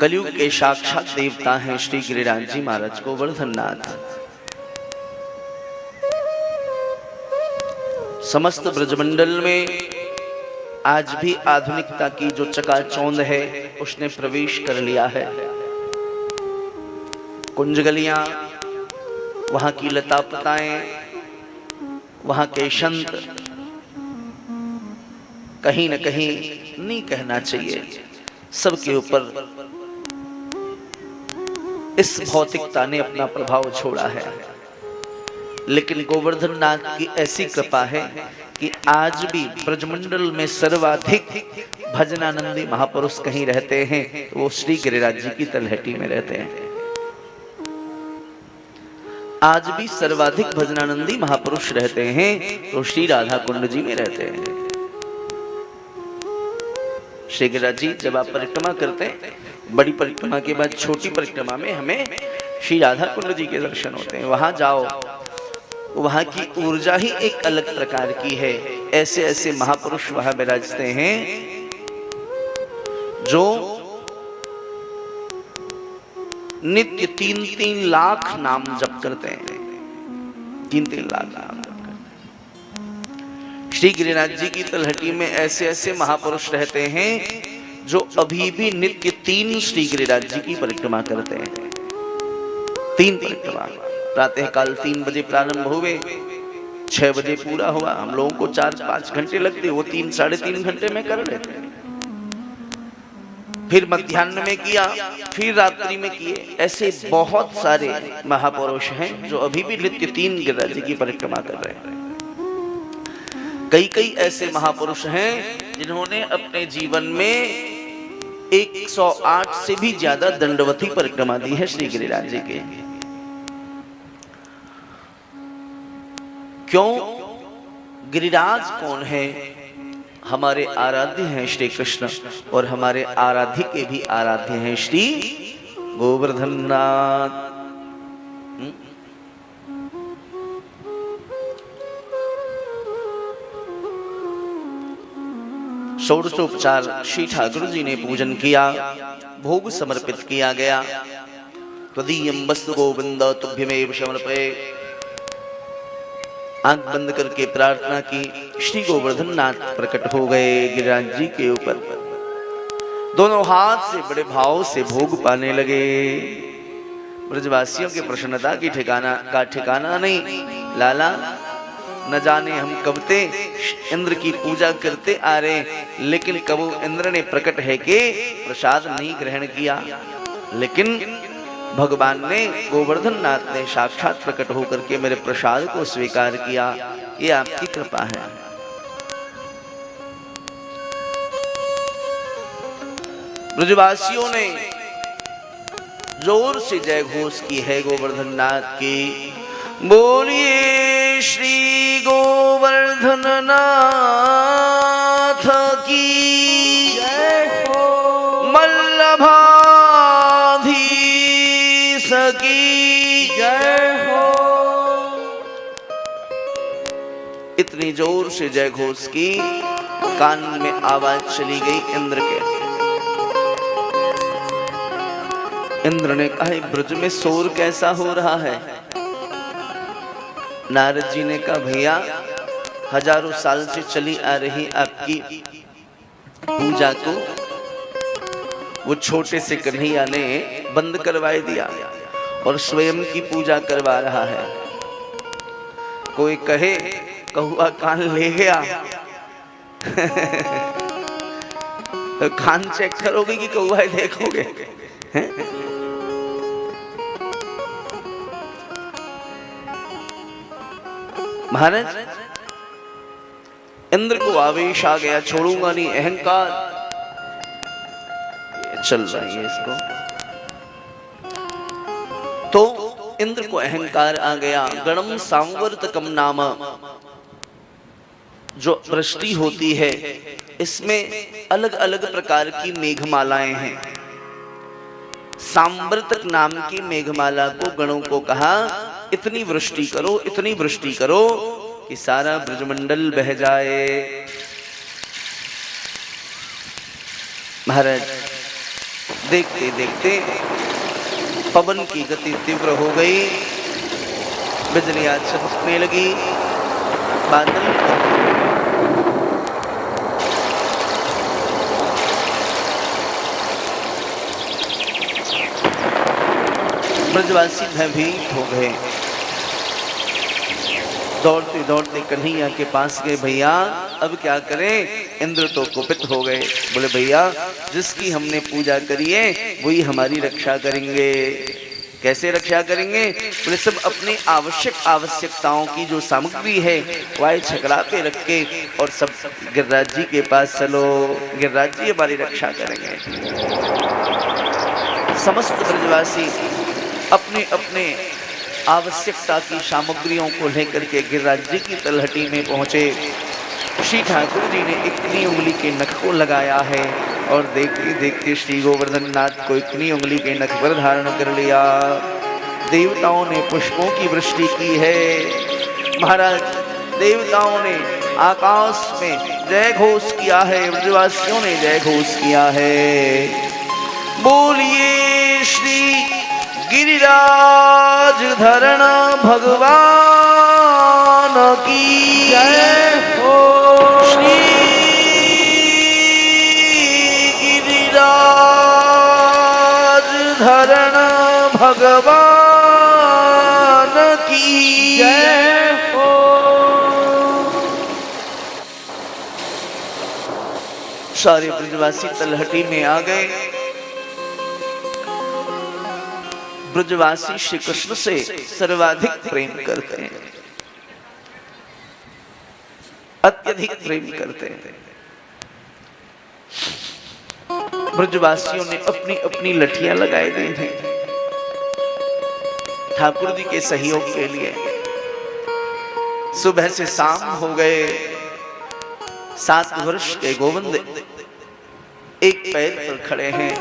कलयुग के साक्षात देवता हैं श्री गिरिराज जी महाराज गोवर्धन नाथ। समस्त ब्रजमंडल में आज भी आधुनिकता की जो चकाचौंध है उसने प्रवेश कर लिया है। कुंजगलियां, वहां की लता पताएं, वहां के संत, कहीं न कहीं नहीं कहना चाहिए, सबके ऊपर इस भौतिकता ने अपना प्रभाव छोड़ा है। लेकिन गोवर्धन नाथ की ऐसी कृपा है कि आज भी ब्रजमंडल में सर्वाधिक भजनानंदी महापुरुष कहीं रहते हैं तो वो श्री गिरिराज जी की तलहटी में रहते हैं। आज भी सर्वाधिक भजनानंदी महापुरुष रहते हैं तो श्री राधा कुंड जी में रहते हैं। श्री गिरिराज जी जब आप परिक्रमा करते हैं, बड़ी परिक्रमा के बाद छोटी परिक्रमा में हमें श्री राधा कुंड जी के दर्शन होते हैं। वहां जाओ, वहां की ऊर्जा ही एक अलग प्रकार की है। ऐसे ऐसे महापुरुष वहां विराजते हैं जो नित्य 3-3 लाख नाम जप करते हैं। 3-3 लाख नाम जप करते हैं। श्री गिरिराज जी की तलहटी में ऐसे ऐसे महापुरुष रहते हैं जो अभी भी नित्य 3 श्री गिरिराज जी की परिक्रमा करते हैं। 3 परिक्रमा, प्रातः काल 3 बजे प्रारंभ हुए, 6 बजे पूरा हुआ। हम लोगों को 4-5 घंटे लगते, वो 3-3.5 घंटे में कर लेते हैं। फिर मध्याह्न में किया, फिर रात्रि में किए। ऐसे बहुत सारे महापुरुष हैं जो अभी भी नित्य 3 गिरिराज जी की परिक्रमा कर रहे हैं। कई ऐसे महापुरुष हैं जिन्होंने अपने जीवन में 108 से भी ज्यादा दंडवती परिक्रमा दी है श्री गिरिराज जी के। क्यों? गिरिराज कौन है? हमारे आराध्य हैं श्री कृष्ण, और हमारे आराध्य के भी आराध्य हैं श्री गोवर्धन नाथ। षोडशोपचार श्री ठाकुर जी ने पूजन किया, भोग समर्पित किया गया। त्वदीयं वस्तु गोविंद तुभ्यमेव समर्पये। आंख बंद करके प्रार्थना की। श्री गोवर्धन नाथ प्रकट हो गए गिरिराज जी के ऊपर। दोनों हाथ से बड़े भाव से भोग पाने लगे। ब्रजवासियों की प्रसन्नता की ठिकाना नहीं। लाला, न जाने हम कब से इंद्र की पूजा करते आ रहे, लेकिन कब इंद्र ने प्रकट है कि प्रसाद नहीं ग्रहण किया। लेकिन भगवान ने, गोवर्धन नाथ ने साक्षात प्रकट होकर के मेरे प्रसाद को स्वीकार किया। ये आपकी कृपा है। ब्रजवासियों ने जोर से जय घोष की है गोवर्धन नाथ की। बोलिए श्री गोवर्धन नाथ की जय हो। मल्लभाधीश की जय हो। इतनी जोर से जय घोष की, कान में आवाज चली गई इंद्र के। इंद्र ने कहा, ब्रज में शोर कैसा हो रहा है? नारद जी ने कहा, भैया हजारों साल से चली आ रही आपकी पूजा को वो छोटे से कन्हैया ने बंद करवाए दिया और स्वयं की पूजा करवा रहा है। कोई कहे कहुआ कान ले गया तो कान चेक करोगे कि कहुआ देखोगे? महाराज, इंद्र को आवेश आ गया, छोड़ूंगा नहीं, अहंकार चल रही है इसको। तो इंद्र को अहंकार आ गया। गणम सांवर्तकम नाम जो वृष्टि होती है, इसमें अलग अलग प्रकार की मेघमालाएं हैं। सांवर्तक नाम की मेघमाला को गणों को कहा, इतनी वृष्टि करो, इतनी वृष्टि करो कि सारा ब्रजमंडल बह जाए। महाराज, देखते देखते पवन की गति तीव्र हो गई, बिजलियां चमकने लगी, बादल ब्रजवासी भयभीत हो गए। दौड़ते दौड़ते कन्हैया के पास गए, भैया अब क्या करें? इंद्र तो कुपित हो गए। बोले भैया जिसकी हमने पूजा करी है वही हमारी रक्षा करेंगे। कैसे रक्षा करेंगे? बोले सब अपनी आवश्यकताओं की जो सामग्री है वह छकड़ा पे रख के और सब गिरिराज जी के पास चलो, गिरिराज जी हमारी रक्षा करेंगे। समस्त ब्रजवासी अपने अपने आवश्यकता की सामग्रियों को लेकर के गिरिराज जी की तलहटी में पहुंचे। श्री ठाकुर जी ने इतनी उंगली के नख को लगाया है और देखते देखते श्री गोवर्धन नाथ को इतनी उंगली के नख पर धारण कर लिया। देवताओं ने पुष्पों की वृष्टि की है। महाराज देवताओं ने आकाश में जय घोष किया है, ब्रजवासियों ने जय घोष किया है। बोलिए श्री गिरिराज धरण भगवान की जय हो। श्री गिरिराज धरण भगवान की जय हो। सारे ब्रजवासी तलहटी में आ गए। ब्रजवासी श्री कृष्ण से सर्वाधिक प्रेम करते हैं, अत्यधिक प्रेम करते हैं। ब्रजवासियों ने अपनी अपनी लठियां लगाए दी हैं ठाकुर जी के सहयोग के लिए। सुबह से शाम हो गए। 7 वर्ष के गोविंद एक पैर पर खड़े हैं,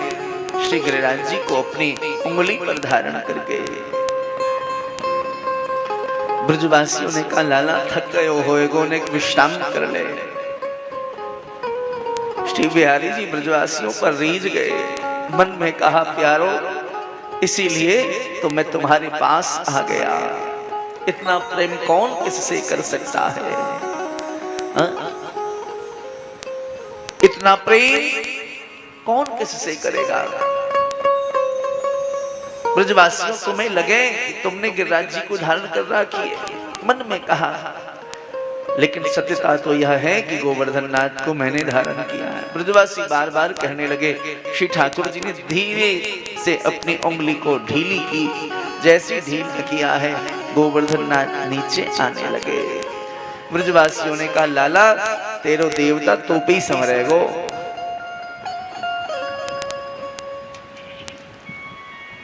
श्री गिरिराज जी को अपनी उंगली पर धारण करके। ब्रजवासियों ने कहा लाला थक गए होएगो ने विश्राम कर ले। श्री बिहारी जी ब्रजवासियों पर रीझ गए, मन में कहा प्यारो इसीलिए तो मैं तुम्हारे पास आ गया। इतना प्रेम कौन किससे कर सकता है? इतना प्रेम कौन किससे करेगा? ब्रजवासियों तुम्हें लगे कि तुमने गिरिराज जी को धारण कर रखी है, मन में कहा, लेकिन सत्यता तो यह है कि गोवर्धन नाथ को मैंने धारण किया है। ब्रजवासी बार बार कहने लगे। श्री ठाकुर जी ने धीरे से अपनी उंगली को ढीली की। जैसे ढील किया है गोवर्धन नाथ नीचे आने लगे। ब्रजवासियों ने कहा लाला तेरो देवता तो पे ही समरेगो।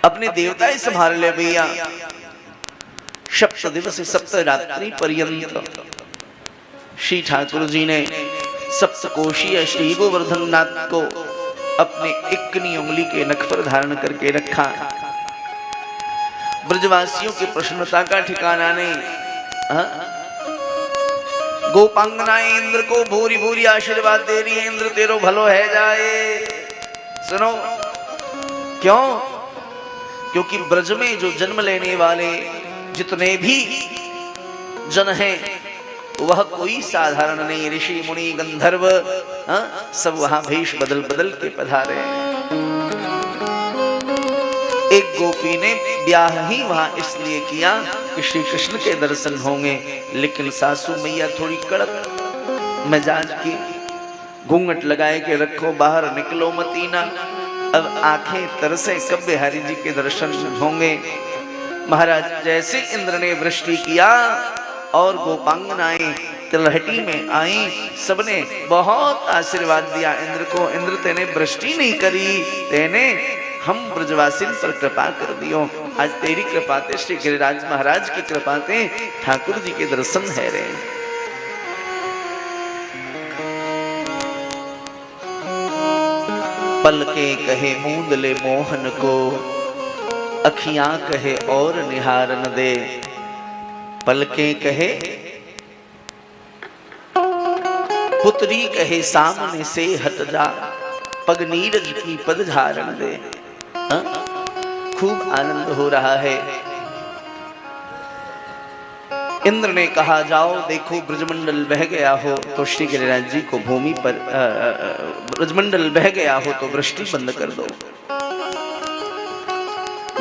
अपने देवता ही संभाल ले भैया। सप्त दिवस सप्त रात्रि पर्यंत श्री ठाकुर जी ने सप्तकोशीय श्री गोवर्धन नाथ को अपने इक्कनी उंगली के नख पर धारण करके रखा। ब्रजवासियों की प्रसन्नता का ठिकाना नहीं। गोपांगनाएं इंद्र को भूरी भूरी आशीर्वाद दे रही है, इंद्र तेरो भलो है जाए। सुनो क्यों? क्योंकि ब्रज में जो जन्म लेने वाले जितने भी जन हैं वह कोई साधारण नहीं। ऋषि मुनि गंधर्व सब वहां भेष बदल बदल के पधारे। एक गोपी ने ब्याह ही वहां इसलिए किया कि श्री कृष्ण के दर्शन होंगे, लेकिन सासू मैया थोड़ी कड़क मिजाज की, घूंघट लगाए के रखो, बाहर निकलो मतीना। अब आंखें तरसे कब बिहारी जी के दर्शन होंगे। महाराज जैसे इंद्र ने वृष्टि किया और गोपांगनाएं तलहटी में आई, सबने बहुत आशीर्वाद दिया इंद्र को। इंद्र तेने वृष्टि नहीं करी, तेने हम ब्रजवासी पर कृपा कर दियो। आज तेरी कृपा ते श्री गिरिराज महाराज की कृपा ते ठाकुर जी के दर्शन है रे। पलके कहे मूंद ले मोहन को, अखियां कहे और निहारन दे। पलके कहे पुत्री कहे सामने से हट जा, पग नीरज की पद धारण दे। खूब आनंद हो रहा है। इंद्र ने कहा जाओ देखो ब्रजमंडल बह गया हो तो श्री गिरिराज जी को भूमि पर ब्रजमंडल बह गया हो तो वृष्टि बंद कर दो।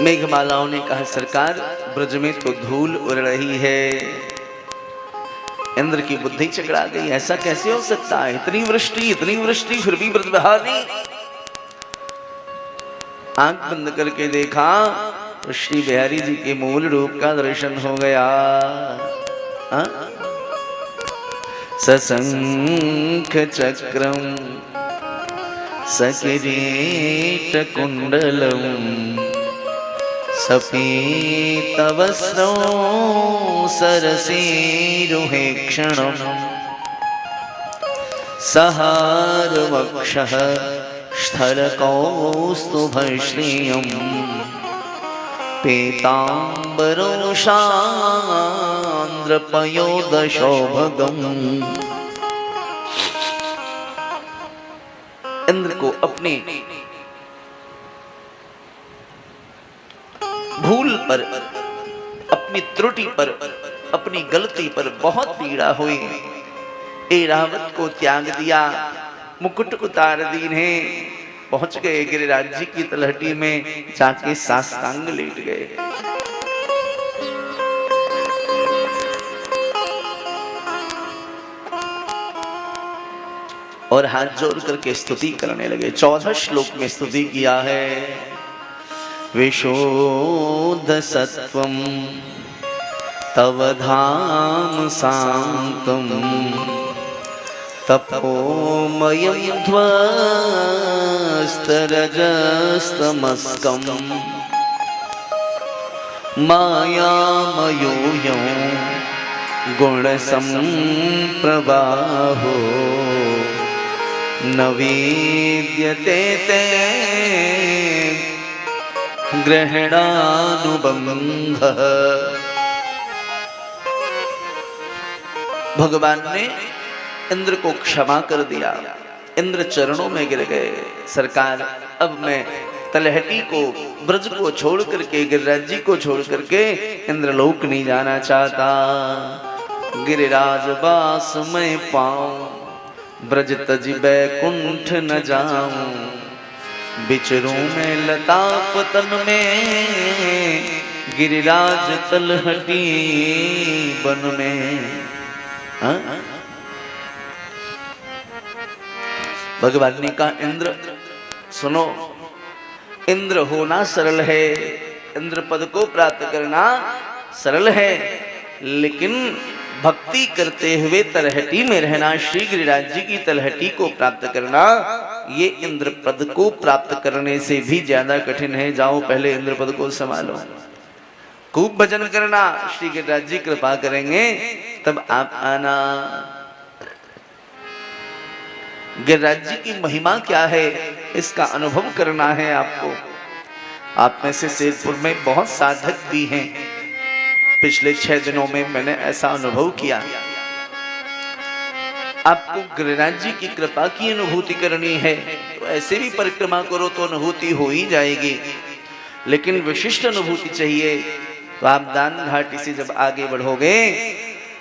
मेघमालाओं ने कहा सरकार ब्रज में तो धूल उड़ रही है। इंद्र की बुद्धि चकरा गई, ऐसा कैसे हो सकता है, इतनी वृष्टि फिर भी ब्रज बहा नहीं। आंख बंद करके देखा तो श्री बिहारी जी के मूल रूप का दर्शन हो गया। सशंख चक्रम सकिरीट कुंडलम सपीत वस्त्रं सरसीरुहेक्षणं सहार वक्षः स्थलकौस्तुभश्रियं पीताम्बरं शान्द्रपयोदशौभगम्। इंद्र को अपने भूल पर, अपनी त्रुटि पर, अपनी गलती पर बहुत पीड़ा हुई। ऐरावत को त्याग दिया, मुकुट उतार दीने, पहुंच गए गिरिराज जी की तलहटी में, जाके साष्टांग लेट गए। और हाथ जोड़ करके स्तुति करने लगे। 14 श्लोक में स्तुति किया है। विशोध सत्वं तव धाम शांतम तपोमयं ध्वस्तरजस्तमस्कं मायामयोऽयं गुणसंप्रवाहो न विद्यते ते ग्रहणानुबंध। भगवान ने इंद्र को क्षमा कर दिया। इंद्र चरणों में गिर गए। सरकार अब मैं तलहटी को, ब्रज को छोड़ करके, गिरिराज जी को छोड़ करके इंद्रलोक नहीं जाना चाहता। गिरिराज बास मैं पाऊं ब्रज तज बैकुंठ न जाऊं। बिचरूं में लताप तन में गिरिराज तलहटी बन में। भगवान ने कहा इंद्र सुनो, इंद्र होना सरल है, इंद्र पद को प्राप्त करना सरल है, लेकिन भक्ति करते हुए तलहटी में रहना, श्री गिरिराज जी की तलहटी को प्राप्त करना, ये इंद्र पद को प्राप्त करने से भी ज्यादा कठिन है। जाओ पहले इंद्र पद को संभालो, खूब भजन करना, श्री गिरिराज जी कृपा करेंगे तब आप आना। गिरिराज जी की महिमा क्या है इसका अनुभव करना है आपको। आप में से शेरपुर में बहुत साधक भी हैं। पिछले 6 दिनों में मैंने ऐसा अनुभव किया। आपको गिरिराज जी की कृपा की अनुभूति करनी है तो ऐसे भी परिक्रमा करो तो अनुभूति हो ही जाएगी, लेकिन विशिष्ट अनुभूति चाहिए तो आप दान घाटी से जब आगे बढ़ोगे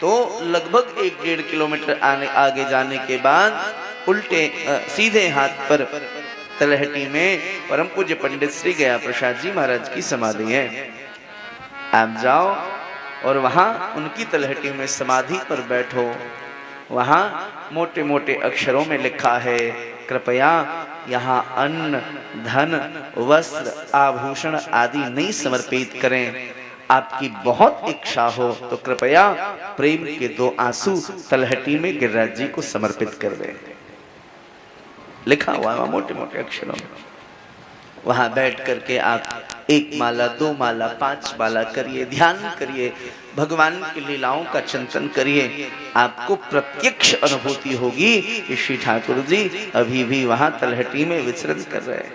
तो लगभग 1-1.5 किलोमीटर आगे जाने के बाद उल्टे सीधे हाथ पर तलहटी में परम पूज्य पंडित श्री गया प्रसाद जी महाराज की समाधि है। आप जाओ और वहां उनकी तलहटी में समाधि पर बैठो। वहां मोटे मोटे अक्षरों में लिखा है कृपया यहाँ अन्न, धन, वस्त्र, आभूषण आदि नहीं समर्पित करें। आपकी बहुत इच्छा हो तो कृपया प्रेम के 2 आंसू तलहटी में गिरिराज जी को समर्पित कर दें। लिखा हुआ है मोटे मोटे अक्षरों में। वहां बैठ करके आप 1 माला, 2 माला, 5 माला करिए, ध्यान करिए, भगवान की लीलाओं का चिंतन करिए। आपको प्रत्यक्ष अनुभूति होगी कि श्री ठाकुर जी अभी भी वहां तलहटी में विचरण कर रहे हैं।